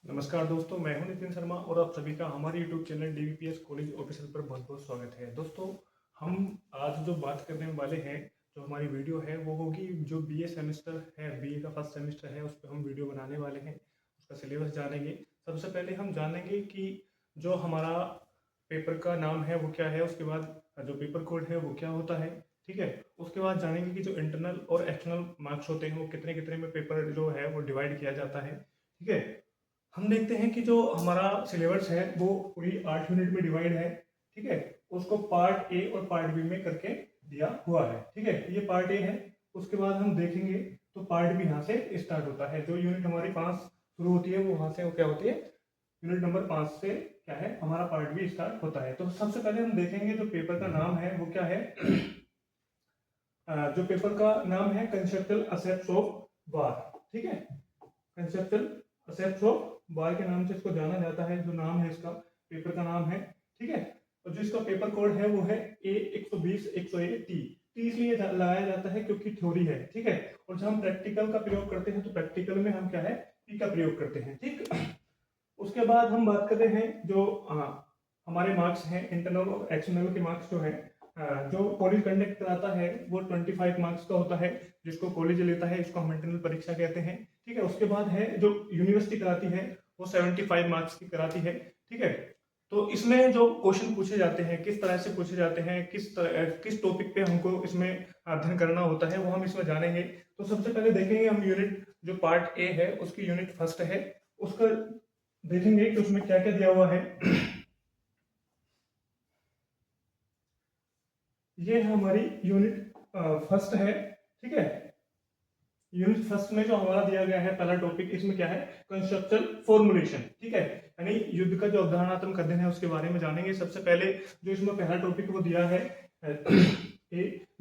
नमस्कार दोस्तों, मैं हूं नितिन शर्मा और आप सभी का हमारे YouTube channel DVPS college official पर बहुत बहुत स्वागत है। दोस्तों, हम आज जो बात करने वाले हैं, जो हमारी वीडियो है वो होगी जो BA सेमेस्टर है, BA का फर्स्ट सेमेस्टर है, उस पर हम वीडियो बनाने वाले हैं। उसका सिलेबस जानेंगे। सबसे पहले हम जानेंगे कि जो हमारा पेपर का नाम है वो क्या है, उसके बाद जो पेपर कोड है वो क्या होता है, ठीक है। उसके बाद जानेंगे कि जो इंटरनल और एक्सटर्नल मार्क्स होते हैं वो कितने कितने में पेपर जो है वो डिवाइड किया जाता है, ठीक है। हम देखते हैं कि जो हमारा सिलेबस है वो पूरी 8 यूनिट में डिवाइड है, ठीक है। उसको पार्ट ए और पार्ट बी में करके दिया हुआ है, ठीक है। ये पार्ट ए है। उसके बाद हम देखेंगे तो पार्ट बी यहाँ से स्टार्ट होता है। जो यूनिट हमारी 5 शुरू होती है वो वहां से वो क्या होती है, यूनिट नंबर 5 से क्या है हमारा पार्ट बी स्टार्ट होता है। तो सबसे पहले हम देखेंगे जो पेपर का नाम है वो क्या है। जो पेपर का नाम है कंसेप्चुअल एस्पेक्ट्स ऑफ वार, ठीक है। कंसेप्चुअल एस्पेक्ट्स ऑफ वार के नाम से इसको जाना जाता है। जो नाम है इसका, पेपर का नाम है, ठीक है। और जो इसका पेपर कोड है वो है A120-100A टी इसलिए लगाया जाता है क्योंकि थ्योरी है, ठीक है। और जब हम प्रैक्टिकल का प्रयोग करते हैं तो प्रैक्टिकल में हम क्या है, पी का प्रयोग करते हैं, ठीक। उसके बाद हम बात करते हैं जो हमारे मार्क्स हैं, इंटरनल और एक्सटर्नल के मार्क्स जो है, जो कॉलेज कंडक्ट कराता है वो 25 मार्क्स का होता है, जिसको कॉलेज लेता है, इसको हम इंटरनल परीक्षा कहते हैं, ठीक है। उसके बाद है जो यूनिवर्सिटी कराती है वो 75 मार्क्स की कराती है, ठीक है। तो इसमें जो क्वेश्चन पूछे जाते हैं, किस तरह से पूछे जाते हैं, किस टॉपिक पे हमको इसमें अध्ययन करना होता है वो हम इसमें जानेंगे। तो सबसे पहले देखेंगे हम यूनिट जो पार्ट ए है उसकी यूनिट फर्स्ट है, उसका देखेंगे कि उसमें क्या क्या दिया हुआ है। ये है हमारी यूनिट फर्स्ट है, ठीक है। यूनिट फर्स्ट में जो हमारा दिया गया है पहला टॉपिक, इसमें क्या है, कंसेप्चुअल फॉर्मुलेशन, ठीक है। यानी युद्ध का जो अवधारणात्मक अध्ययन है उसके बारे में जानेंगे। सबसे पहले जो इसमें पहला टॉपिक वो दिया है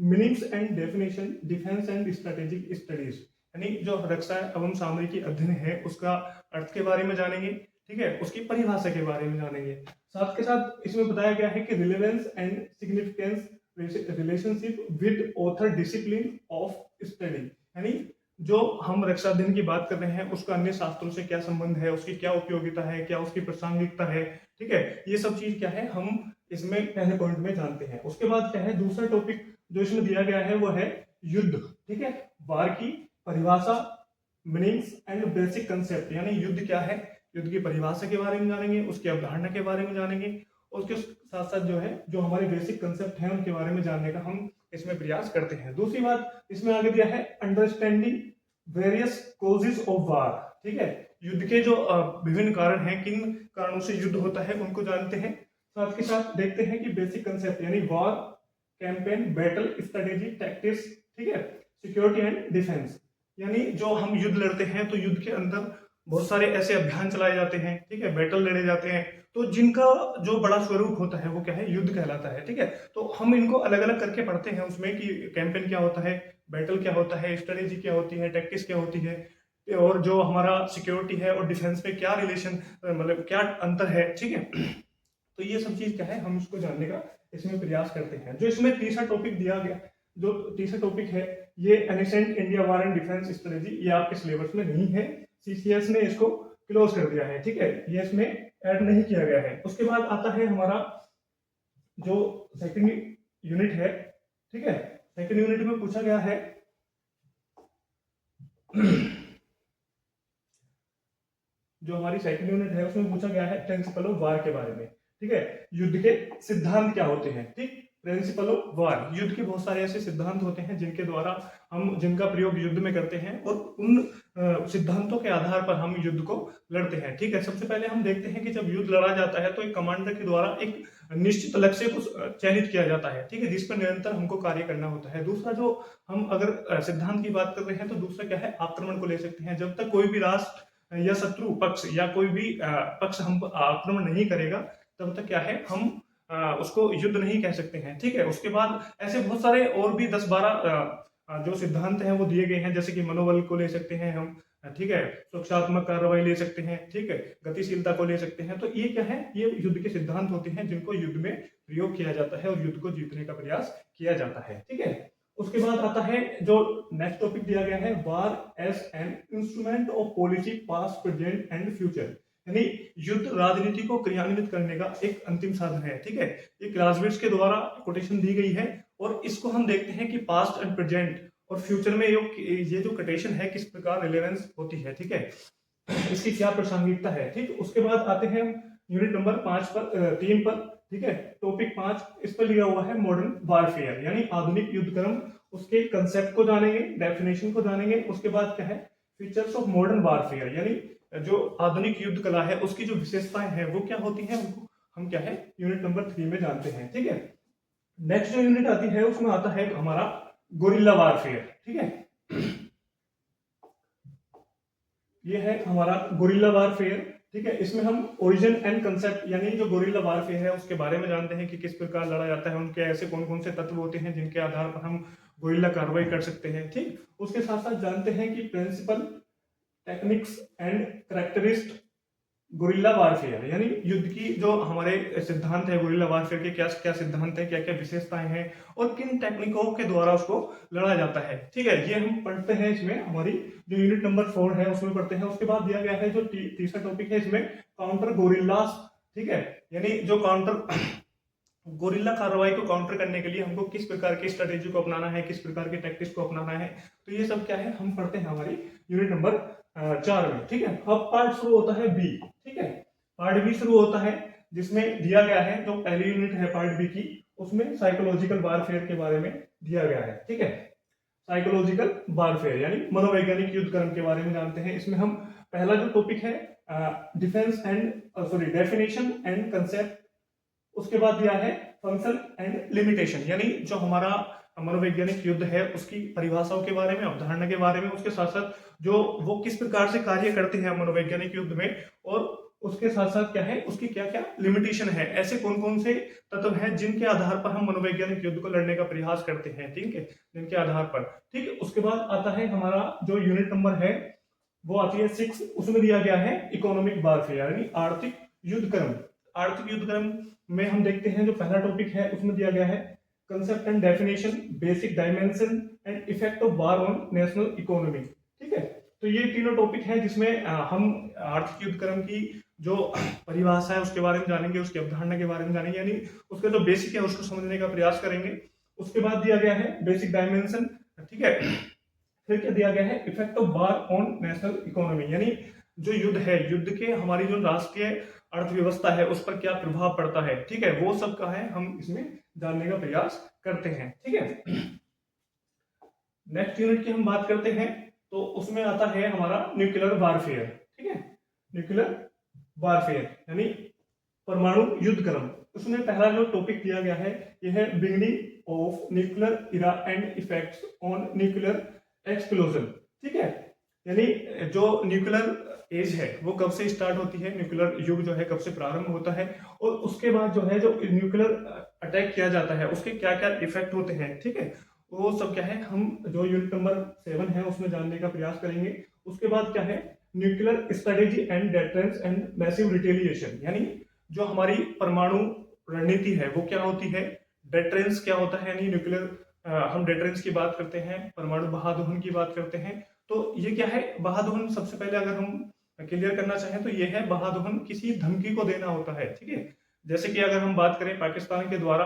meanings and definition defence and strategic studies, यानी जो रक्षा एवं सामरिक अध्ययन है उसका अर्थ के बारे में जानेंगे, ठीक है। उसकी परिभाषा के बारे में जानेंगे। साथ के साथ इसमें बताया गया है कि relevance and significance relationship with author discipline of study, यानी जो हम रक्षा अध्ययन की बात कर रहे हैं उसका अन्य शास्त्रों से क्या संबंध है, उसकी क्या उपयोगिता है, क्या उसकी प्रासंगिकता है, ठीक है। ये सब चीज क्या है हम इसमें पहले पॉइंट में जानते हैं। उसके बाद क्या है, दूसरा टॉपिक जो इसमें दिया गया है वो है युद्ध, ठीक है। वार की परिभाषा, मीनिंग्स एंड बेसिक कंसेप्ट, यानी युद्ध क्या है, युद्ध की परिभाषा के बारे में जानेंगे, उसकी अवधारणा के बारे में जानेंगे, और उसके साथ साथ जो है जो हमारे बेसिक कंसेप्ट हैं उनके बारे में जानने का हम इसमें प्रयास करते हैं। दूसरी बात इसमें आगे दिया है understanding various causes of war, ठीक है। युद्ध के जो विभिन्न कारण हैं, किन कारणों से युद्ध होता है उनको जानते हैं। साथ के साथ देखते हैं कि बेसिक कंसेप्ट यानी war, campaign, battle strategy, tactics, ठीक है, सिक्योरिटी एंड डिफेंस, यानी जो हम युद्ध लड़ते हैं तो युद्ध के अंदर बहुत सारे ऐसे अभियान चलाए जाते हैं, ठीक है, बैटल लड़े जाते हैं, तो जिनका जो बड़ा स्वरूप होता है वो क्या है, युद्ध कहलाता है, ठीक है। तो हम इनको अलग अलग करके पढ़ते हैं उसमें कि कैंपेन क्या होता है, बैटल क्या होता है, स्ट्रेटेजी क्या होती है, टैक्टिक्स क्या होती है, और जो हमारा सिक्योरिटी है और डिफेंस में क्या रिलेशन, मतलब क्या अंतर है, ठीक है। तो ये सब चीज क्या है हम इसको जानने का इसमें प्रयास करते हैं। जो इसमें तीसरा टॉपिक दिया गया, जो तीसरा टॉपिक है ये ancient India war and defence strategy, ये आपके सिलेबस में नहीं है, सीसीएस ने इसको क्लोज कर दिया है, ठीक है, ये इसमें ऐड नहीं किया गया है। उसके बाद आता है हमारा जो सेकंड यूनिट है, ठीक है। सेकंड यूनिट में पूछा गया है जो हमारी सेकंड यूनिट है उसमें पूछा गया है प्रिंसिपल ऑफ वार के बारे में, ठीक है। युद्ध के सिद्धांत क्या होते हैं, ठीक। प्रिंसिपल ऑफ वार, युद्ध के बहुत सारे ऐसे सिद्धांत होते हैं जिनके द्वारा हम जिनका प्रयोग युद्ध में करते हैं और उन सिद्धांतों के आधार पर हम युद्ध को लड़ते हैं, ठीक है। सबसे पहले हम देखते हैं कि जब युद्ध लड़ा जाता है तो एक कमांडर के द्वारा एक निश्चित लक्ष्य को चयनित किया जाता है, ठीक है, जिस पर निरंतर हमको कार्य करना होता है। दूसरा जो हम अगर सिद्धांत की बात कर रहे हैं तो दूसरा क्या है, आक्रमण को ले सकते हैं। जब तक कोई भी राष्ट्र या शत्रु पक्ष या कोई भी पक्ष हम आक्रमण नहीं करेगा तब तक क्या है हम उसको युद्ध नहीं कह सकते हैं, ठीक है। उसके बाद ऐसे बहुत सारे और भी 10-12 जो सिद्धांत हैं वो दिए गए हैं, जैसे कि मनोबल को ले सकते हैं हम, ठीक है, सुरक्षात्मक कार्रवाई ले सकते हैं, ठीक है, गतिशीलता को ले सकते हैं। तो ये क्या है, ये युद्ध के सिद्धांत होते हैं जिनको युद्ध में प्रयोग किया जाता है और युद्ध को जीतने का प्रयास किया जाता है, ठीक है। उसके बाद आता है जो नेक्स्ट टॉपिक दिया गया है, war as an instrument of policy past present and future, यानी युद्ध राजनीति को क्रियान्वित करने का एक अंतिम साधन है। ठीक है, ये क्लासमेट्स के द्वारा कोटेशन दी गई है और इसको हम देखते हैं कि पास्ट एंड प्रेजेंट और फ्यूचर में ये जो कोटेशन है किस प्रकार रिलेवेंस होती है। ठीक है, इसकी क्या प्रासंगिकता है। ठीक, उसके बाद आते हैं यूनिट नंबर 3 पर। ठीक है, टॉपिक 5 इस पर लिया हुआ है मॉडर्न वारफेयर यानी आधुनिक युद्ध क्रम। उसके कंसेप्ट को जानेंगे, डेफिनेशन को जानेंगे। उसके बाद क्या है, फीचर्स ऑफ मॉडर्न वारफेयर यानी जो आधुनिक युद्ध कला है उसकी जो विशेषताएं हैं वो क्या होती हैं, उनको हम क्या है यूनिट नंबर 3 में जानते हैं। ठीक है, नेक्स्ट जो यूनिट आती है उसमें आता है हमारा गोरिल्ला वारफेयर। ठीक है, ये है हमारा गोरिल्ला वारफेयर। ठीक है, इसमें हम ओरिजिन एंड कंसेप्ट यानी जो गोरिल्ला वारफेयर है उसके बारे में जानते हैं कि किस प्रकार लड़ा जाता है, उनके ऐसे कौन कौन से तत्व होते हैं जिनके आधार पर हम गोरिल्ला कार्रवाई कर सकते हैं। ठीक, उसके साथ साथ जानते हैं कि principle, techniques and characteristics guerrilla warfare यानी युद्ध की जो हमारे सिद्धांत है गोरिल्ला वारफेयर के क्या क्या सिद्धांत है, क्या क्या विशेषताएं हैं और किन टेक्निकों के द्वारा उसको लड़ा जाता है। ठीक है, ये हम पढ़ते हैं इसमें, हमारी जो यूनिट नंबर 4 है उसमें पढ़ते हैं। उसके बाद दिया गया है जो तीसरा टॉपिक है इसमें काउंटर गोरिल्लास। ठीक है, यानी जो काउंटर गोरिल्ला कार्रवाई को काउंटर करने के लिए हमको किस प्रकार की स्ट्रेटेजी को अपनाना है, किस प्रकार के टैक्टिक्स को अपनाना है, तो ये सब क्या है हम पढ़ते हैं हमारी यूनिट नंबर 4 में। ठीक है, अब पार्ट शुरू होता है बी। ठीक है, पार्ट बी शुरू होता है जिसमें दिया गया है जो पहली यूनिट है पार्ट बी की, उसमें साइकोलॉजिकल वारफेयर के बारे में दिया गया है। ठीक है, साइकोलॉजिकल वारफेयर यानी मनोवैज्ञानिक युद्ध क्रम के बारे में जानते हैं। इसमें हम पहला जो टॉपिक है defence and definition and concept, उसके बाद दिया है फंक्शन एंड लिमिटेशन यानी जो हमारा मनोवैज्ञानिक युद्ध है उसकी परिभाषाओं के बारे में, अवधारणा के बारे में, उसके साथ साथ जो वो किस प्रकार से कार्य करते हैं मनोवैज्ञानिक युद्ध में, और उसके साथ साथ क्या है उसकी क्या क्या लिमिटेशन है, ऐसे कौन कौन से तत्व हैं जिनके आधार पर हम मनोवैज्ञानिक युद्ध को लड़ने का प्रयास करते हैं। ठीक है, जिनके आधार पर। ठीक है, उसके बाद आता है हमारा जो यूनिट नंबर है वो आती है 6, उसमें दिया गया है इकोनॉमिक वारफेयर यानी आर्थिक युद्ध क्रम। आर्थिक युद्ध क्रम में हम देखते हैं जो पहला टॉपिक है उसमें दिया गया है concept and definition, basic dimension and effect of war on national economy. ठीक है, तो ये तीनों टॉपिक है जिसमें हम आर्थिक युद्ध क्रम की जो परिभाषा है उसके बारे में जानेंगे, उसकी अवधारणा के बारे में जानेंगे, यानी उसका जो बेसिक है उसको समझने का प्रयास करेंगे। उसके बाद दिया गया है बेसिक डायमेंशन। ठीक है, फिर क्या दिया गया है effect of war on national economy यानी जो युद्ध है, युद्ध के हमारी जो राष्ट्रीय अर्थव्यवस्था है उस पर क्या प्रभाव पड़ता है। ठीक है, वो सब का है हम इसमें जानने का प्रयास करते हैं। ठीक है, नेक्स्ट यूनिट की हम बात करते हैं तो उसमें आता है हमारा न्यूक्लियर वारफेयर। ठीक है, न्यूक्लियर वारफेयर यानी परमाणु युद्ध क्रम। उसमें पहला जो टॉपिक दिया गया है यह है beginning of nuclear era and effects on nuclear explosion. ठीक है, यानी जो न्यूक्लियर एज है वो कब से स्टार्ट होती है, न्यूक्लियर युग जो है कब से प्रारंभ होता है, और उसके बाद जो है जो न्यूक्लियर अटैक किया जाता है उसके क्या क्या इफेक्ट होते हैं। ठीक है, वो सब क्या है हम जो यूनिट नंबर 7 है उसमें जानने का प्रयास करेंगे। उसके बाद क्या है nuclear strategy and deterrence and massive retaliation यानी जो हमारी परमाणु रणनीति है वो क्या होती है, डेटरेंस क्या होता है यानी न्यूक्लियर हम डेटरेंस की बात करते हैं, परमाणु बहादुहन की बात करते हैं। तो ये क्या है बहादुहन, सबसे पहले अगर हम क्लियर करना चाहें तो ये है बहादुहन किसी धमकी को देना होता है। ठीक है, जैसे कि अगर हम बात करें पाकिस्तान के द्वारा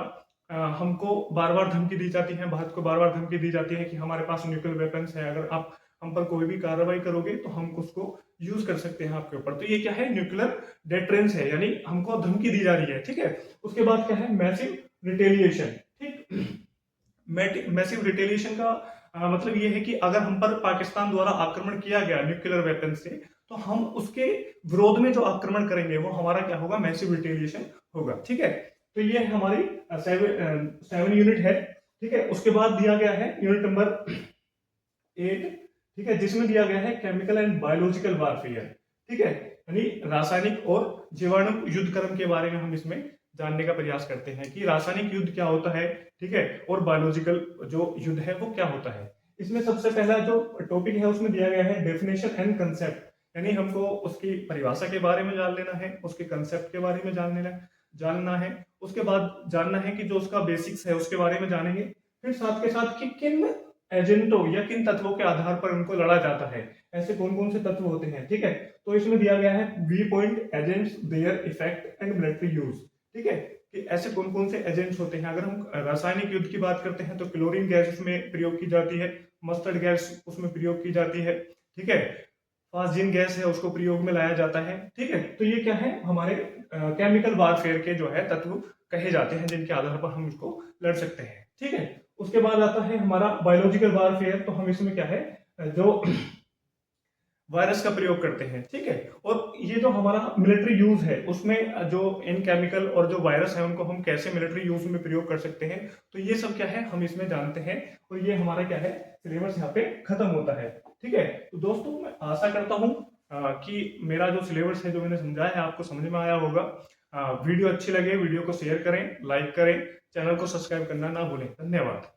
हमको बार बार धमकी दी जाती है, भारत को बार बार धमकी दी जाती है कि हमारे पास न्यूक्लियर वेपन्स है, अगर आप हम पर कोई भी कार्रवाई करोगे तो हम उसको यूज कर सकते हैं आपके ऊपर। तो ये क्या है न्यूक्लियर डेटरेंस है यानी हमको धमकी दी जा रही है। ठीक है, उसके बाद क्या है मैसिव रिटेलिएशन। ठीक, मैसिव रिटेलिएशन का मतलब ये है कि अगर हम पर पाकिस्तान द्वारा आक्रमण किया गया न्यूक्लियर वेपन से तो हम उसके विरोध में जो आक्रमण करेंगे वो हमारा क्या होगा, मैसिव रिटेलिएशन होगा। ठीक है, तो ये हमारी 7 यूनिट है। ठीक है, उसके बाद दिया गया है यूनिट नंबर 8। ठीक है, जिसमें दिया गया है केमिकल एंड बायोलॉजिकल वारफेयर। ठीक है, यानी रासायनिक और जीवाणु युद्ध क्रम के बारे में हम इसमें जानने का प्रयास करते हैं कि रासायनिक युद्ध क्या होता है। ठीक है, और बायोलॉजिकल जो युद्ध है वो क्या होता है। इसमें सबसे पहला जो टॉपिक है उसमें दिया गया है डेफिनेशन एंड कंसेप्ट यानी हमको उसकी परिभाषा के बारे में जान लेना है, उसके कंसेप्ट के बारे में जानना है। उसके बाद जानना है कि जो उसका बेसिक्स है उसके बारे में जानेंगे। फिर साथ के साथ कि किन एजेंटों या किन तत्वों के आधार पर उनको लड़ा जाता है, ऐसे कौन कौन से तत्व होते हैं, ठीक है। तो इसमें दिया गया है V point agents, their effect and military use, ठीक है, कि ऐसे कौन कौन से एजेंट्स होते हैं। अगर हम रासायनिक युद्ध की बात करते हैं तो क्लोरीन गैस उसमें प्रयोग की जाती है, मस्टर्ड गैस उसमें प्रयोग की जाती है, ठीक है, फास्जिन गैस है उसको प्रयोग में लाया जाता है, ठीक है। तो ये क्या है, हमारे केमिकल वारफेयर के जो है तत्व कहे जाते हैं जिनके आधार पर हम इसको लड़ सकते हैं, ठीक है। उसके बाद आता है हमारा बायोलॉजिकल वारफेयर। तो हम इसमें क्या है, जो वायरस का प्रयोग करते हैं, ठीक है। और ये जो हमारा मिलिट्री यूज है उसमें जो इन केमिकल और जो वायरस है उनको हम कैसे मिलिट्री यूज में प्रयोग कर सकते हैं, तो ये सब क्या है हम इसमें जानते हैं। और ये हमारा क्या है, सिलेबस यहाँ पे खत्म होता है, ठीक है। तो दोस्तों मैं आशा करता हूँ कि मेरा जो सिलेबस है जो मैंने समझाया है आपको समझ में आया होगा। वीडियो अच्छी लगे वीडियो को शेयर करें, लाइक करें, चैनल को सब्सक्राइब करना ना भूलें। धन्यवाद।